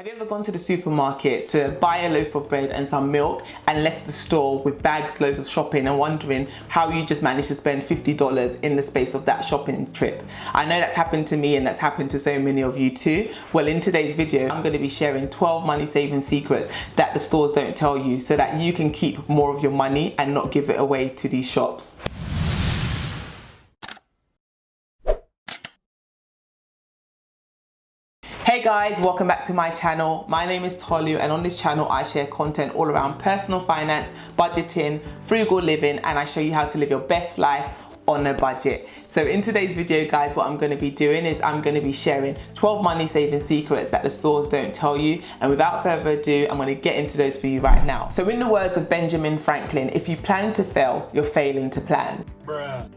Have you ever gone to the supermarket to buy a loaf of bread and some milk and left the store with bags loads of shopping and wondering how you just managed to spend $50 in the space of that shopping trip? I know that's happened to me and that's happened to so many of you too. Well, in today's video, I'm going to be sharing 12 money saving secrets that the stores don't tell you so that you can keep more of your money and not give it away to these shops. Hey guys, welcome back to my channel. My name is Tolu and on this channel I share content all around personal finance, budgeting, frugal living, and I show you how to live your best life on a budget. So in today's video guys, what I'm going to be doing is I'm going to be sharing 12 money saving secrets that the stores don't tell you, and without further ado I'm going to get into those for you right now. So in the words of Benjamin Franklin, if you plan to fail, you're failing to plan. Bruh.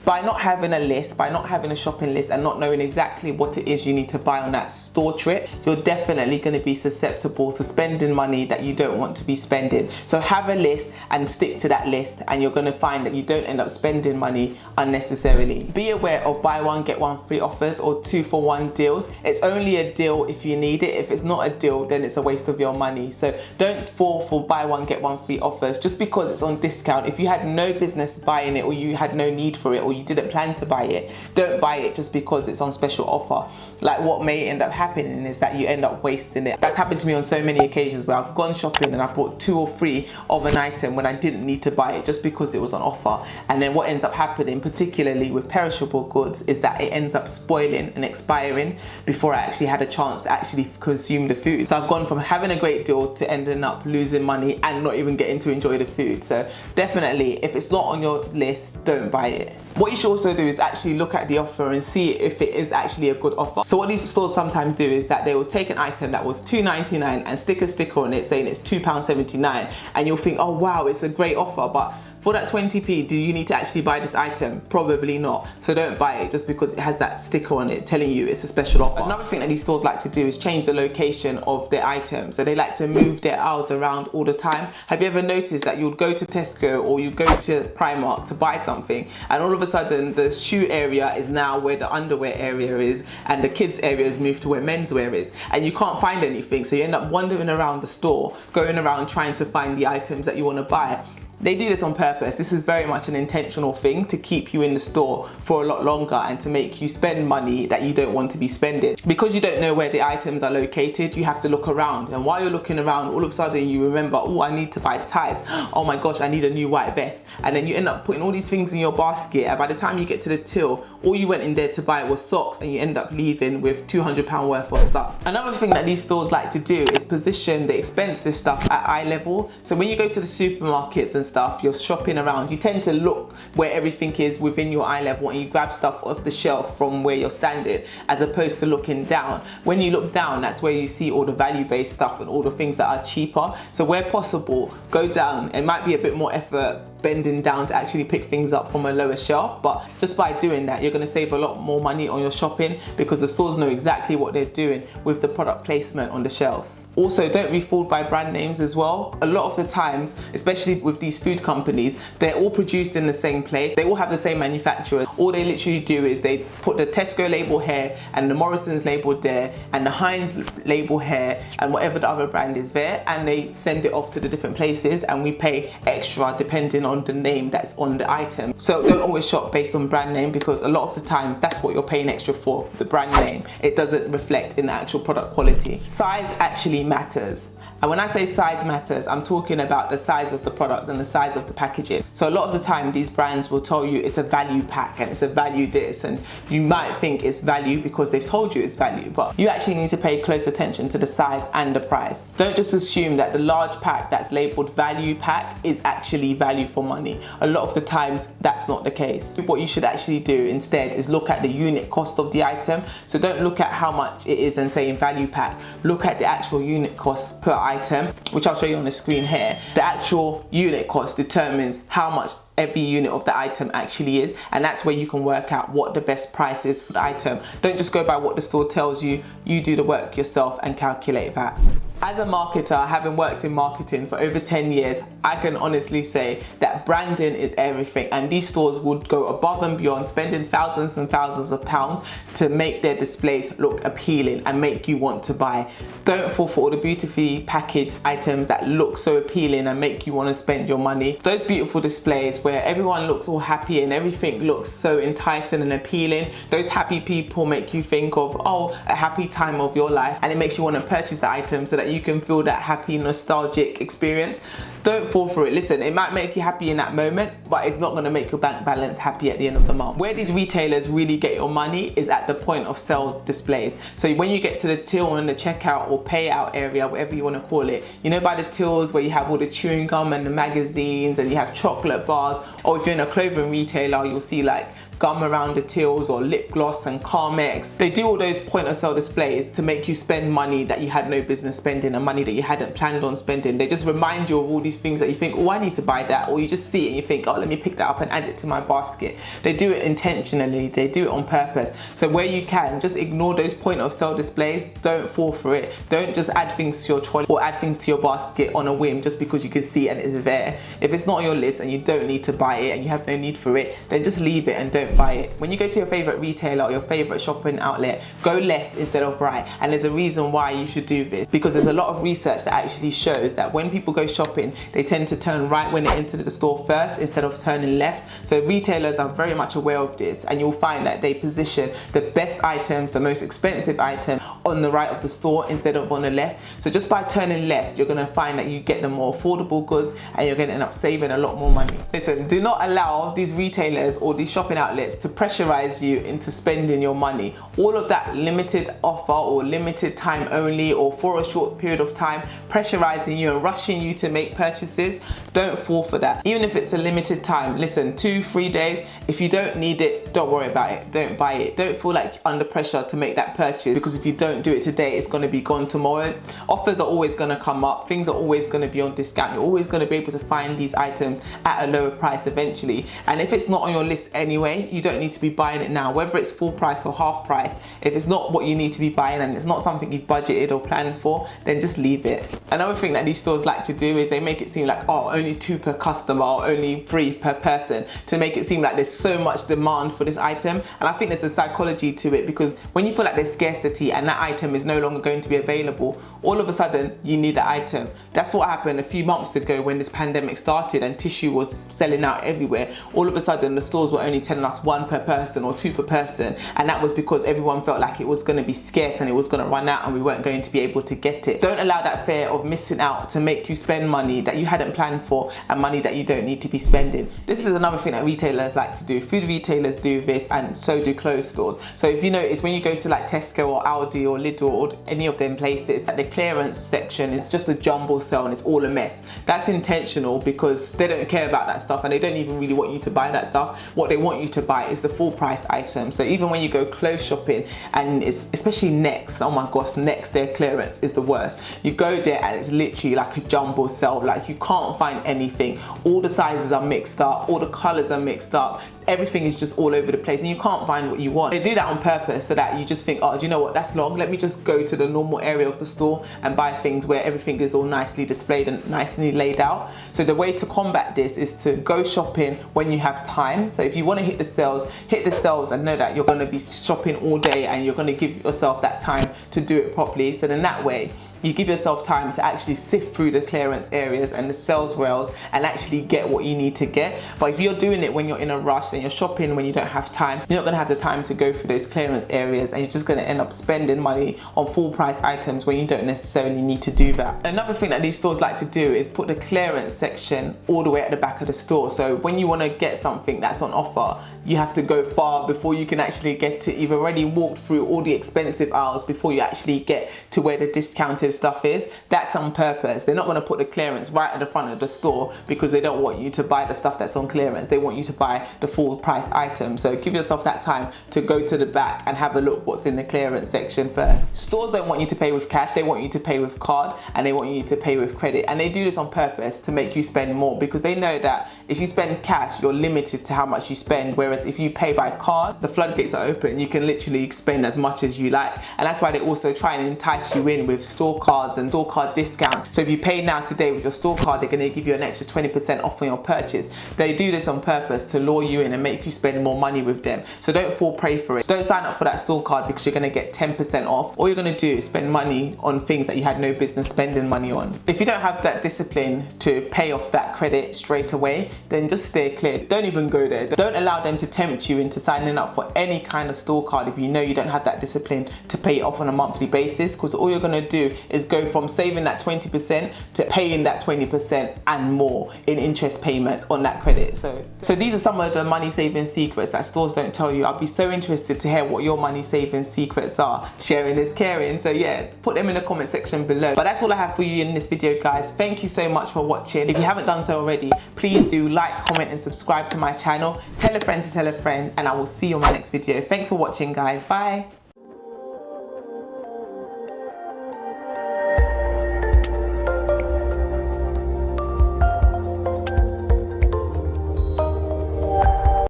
By not having a list, by not having a shopping list and not knowing exactly what it is you need to buy on that store trip, you're definitely going to be susceptible to spending money that you don't want to be spending. So have a list and stick to that list and you're going to find that you don't end up spending money unnecessarily. Be aware of buy one get one free offers or 2-for-1 deals. It's only a deal if you need it. If it's not a deal, then it's a waste of your money. So don't fall for buy one get one free offers just because it's on discount. If you had no business buying it or you had no need for it or you didn't plan to buy it, don't buy it just because it's on special offer. Like what may end up happening is that you end up wasting it. That's happened to me on so many occasions where I've gone shopping and I bought 2 or 3 of an item when I didn't need to buy it just because it was on offer. And then what ends up happening, particularly with perishable goods, is that it ends up spoiling and expiring before I actually had a chance to actually consume the food. So I've gone from having a great deal to ending up losing money and not even getting to enjoy the food. So definitely, if it's not on your list, don't buy it. What you should also do is actually look at the offer and see if it is actually a good offer. So what these stores sometimes do is that they will take an item that was $2.99 and stick a sticker on it saying it's £2.79, and you'll think, oh wow, it's a great offer, but for that 20p, do you need to actually buy this item? Probably not. So don't buy it just because it has that sticker on it telling you it's a special offer. Another thing that these stores like to do is change the location of their items. So they like to move their aisles around all the time. Have you ever noticed that you'll go to Tesco or you go to Primark to buy something and all of a sudden the shoe area is now where the underwear area is and the kids area is moved to where menswear is, and you can't find anything, so you end up wandering around the store, going around trying to find the items that you want to buy. They do this on purpose. This is very much an intentional thing to keep you in the store for a lot longer and to make you spend money that you don't want to be spending. Because you don't know where the items are located, you have to look around, and while you're looking around, all of a sudden you remember, oh, I need to buy the ties. Oh my gosh, I need a new white vest. And then you end up putting all these things in your basket, and by the time you get to the till, all you went in there to buy was socks, and you end up leaving with £200 worth of stuff. Another thing that these stores like to do is position the expensive stuff at eye level. So when you go to the supermarkets and stuff, you're shopping around, you tend to look where everything is within your eye level and you grab stuff off the shelf from where you're standing, as opposed to looking down. When you look down, that's where you see all the value-based stuff and all the things that are cheaper. So where possible, go down. It might be a bit more effort bending down to actually pick things up from a lower shelf, but just by doing that, you're going to save a lot more money on your shopping because the stores know exactly what they're doing with the product placement on the shelves. Also, don't be fooled by brand names as well. A lot of the times, especially with these food companies, they're all produced in the same place. They all have the same manufacturers. All they literally do is they put the Tesco label here and the Morrison's label there and the Heinz label here and whatever the other brand is there, and they send it off to the different places and we pay extra depending on the name that's on the item. So don't always shop based on brand name, because a lot of the times that's what you're paying extra for, the brand name. It doesn't reflect in the actual product quality. Size actually matters. And when I say size matters, I'm talking about the size of the product and the size of the packaging. So a lot of the time these brands will tell you it's a value pack and it's a value this, and you might think it's value because they've told you it's value, but you actually need to pay close attention to the size and the price. Don't just assume that the large pack that's labeled value pack is actually value for money. A lot of the times that's not the case. What you should actually do instead is look at the unit cost of the item. So don't look at how much it is and say in value pack. Look at the actual unit cost per item, which I'll show you on the screen here. The actual unit cost determines how much every unit of the item actually is, and that's where you can work out what the best price is for the item. Don't just go by what the store tells you. You do the work yourself and calculate that. As a marketer, having worked in marketing for over 10 years, I can honestly say that branding is everything, and these stores would go above and beyond, spending thousands and thousands of pounds to make their displays look appealing and make you want to buy. Don't fall for all the beautifully packaged items that look so appealing and make you want to spend your money. Those beautiful displays where everyone looks all happy and everything looks so enticing and appealing, those happy people make you think of, oh, a happy time of your life, and it makes you want to purchase the item so that you can feel that happy, nostalgic experience. Don't fall for it. Listen, it might make you happy in that moment, but it's not going to make your bank balance happy at the end of the month. Where these retailers really get your money is at the point of sale displays. So when you get to the till and the checkout or payout area, whatever you want to call it, you know, by the tills where you have all the chewing gum and the magazines and you have chocolate bars, or if you're in a clothing retailer, you'll see like gum around the tills or lip gloss and Carmex. They do all those point of sale displays to make you spend money that you had no business spending and money that you hadn't planned on spending. They just remind you of all these things that you think, oh, I need to buy that, or you just see it and you think, oh, let me pick that up and add it to my basket. They do it intentionally, they do it on purpose. So where you can, just ignore those point of sale displays. Don't fall for it. Don't just add things to your trolley or add things to your basket on a whim just because you can see it and it's there. If it's not on your list and you don't need to buy it and you have no need for it, then just leave it and don't buy it. When you go to your favorite retailer or your favorite shopping outlet, go left instead of right. And there's a reason why you should do this, because there's a lot of research that actually shows that when people go shopping, they tend to turn right when they enter the store first instead of turning left. So retailers are very much aware of this, and you'll find that they position the best items, the most expensive item, on the right of the store instead of on the left. So just by turning left, you're going to find that you get the more affordable goods and you're going to end up saving a lot more money. Listen, do not allow these retailers or these shopping outlets to pressurize you into spending your money. All of that limited offer or limited time only or for a short period of time, pressurizing you and rushing you to make purchases, don't fall for that. Even if it's a limited time, listen, 2-3 days, if you don't need it, don't worry about it, don't buy it. Don't feel like you're under pressure to make that purchase, because if you don't do it today, it's going to be gone tomorrow. Offers are always going to come up, things are always going to be on discount. You're always going to be able to find these items at a lower price eventually, and if it's not on your list anyway, you don't need to be buying it now. Whether it's full price or half price, if it's not what you need to be buying and it's not something you've budgeted or planned for, then just leave it. Another thing that these stores like to do is they make it seem like, oh, only 2 per customer or only 3 per person, to make it seem like there's so much demand for this item. And I think there's a psychology to it, because when you feel like there's scarcity and that item is no longer going to be available, all of a sudden you need the item. That's what happened a few months ago when this pandemic started and tissue was selling out everywhere. All of a sudden the stores were only telling us 1 per person or 2 per person, and that was because everyone felt like it was going to be scarce and it was going to run out and we weren't going to be able to get it. Don't allow that fear of missing out to make you spend money that you hadn't planned for and money that you don't need to be spending. This is another thing that retailers like to do. Food retailers do this, and so do clothes stores. So if you notice, when you go to like Tesco or Aldi or Lidl or any of them places, that the clearance section is just a jumble sale and it's all a mess. That's intentional because they don't care about that stuff and they don't even really want you to buy that stuff. What they want you to buy is the full price item. So even when you go clothes shopping, and it's especially Next, oh my gosh, Next, their clearance is the worst. You go there and it's literally like a jumble sale. Like, you can't find anything. All the sizes are mixed up, all the colors are mixed up, everything is just all over the place and you can't find what you want. They do that on purpose so that you just think, oh, do you know what, that's long, let me just go to the normal area of the store and buy things where everything is all nicely displayed and nicely laid out. So the way to combat this is to go shopping when you have time. So if you want to hit the sales and know that you're going to be shopping all day and you're going to give yourself that time to do it properly. So then that way you give yourself time to actually sift through the clearance areas and the sales rails and actually get what you need to get. But if you're doing it when you're in a rush and you're shopping when you don't have time, you're not going to have the time to go through those clearance areas and you're just going to end up spending money on full price items when you don't necessarily need to do that. Another thing that these stores like to do is put the clearance section all the way at the back of the store. So when you want to get something that's on offer, you have to go far before you can actually get it. You've already walked through all the expensive aisles before you actually get to where the discounted stuff is. That's on purpose. They're not going to put the clearance right at the front of the store because they don't want you to buy the stuff that's on clearance. They want you to buy the full price item. So give yourself that time to go to the back and have a look what's in the clearance section first. Stores don't want you to pay with cash, they want you to pay with card and they want you to pay with credit, and they do this on purpose to make you spend more because they know that if you spend cash, you're limited to how much you spend, whereas if you pay by card, the floodgates are open. You can literally spend as much as you like, and that's why they also try and entice you in with store store cards and store card discounts. So if you pay now today with your store card, they're going to give you an extra 20% off on your purchase. They do this on purpose to lure you in and make you spend more money with them. So don't fall prey for it. Don't sign up for that store card because you're going to get 10% off. All you're going to do is spend money on things that you had no business spending money on. If you don't have that discipline to pay off that credit straight away, then just stay clear. Don't even go there. Don't allow them to tempt you into signing up for any kind of store card if you know you don't have that discipline to pay it off on a monthly basis, because all you're going to do is go from saving that 20% to paying that 20% and more in interest payments on that credit. So these are some of the money saving secrets that stores don't tell you. I'll be so interested to hear what your money saving secrets are. Sharing is caring. So yeah, put them in the comment section below. But that's all I have for you in this video, guys. Thank you so much for watching. If you haven't done so already, please do like, comment and subscribe to my channel. Tell a friend to tell a friend, and I will see you on my next video. Thanks for watching, guys. Bye.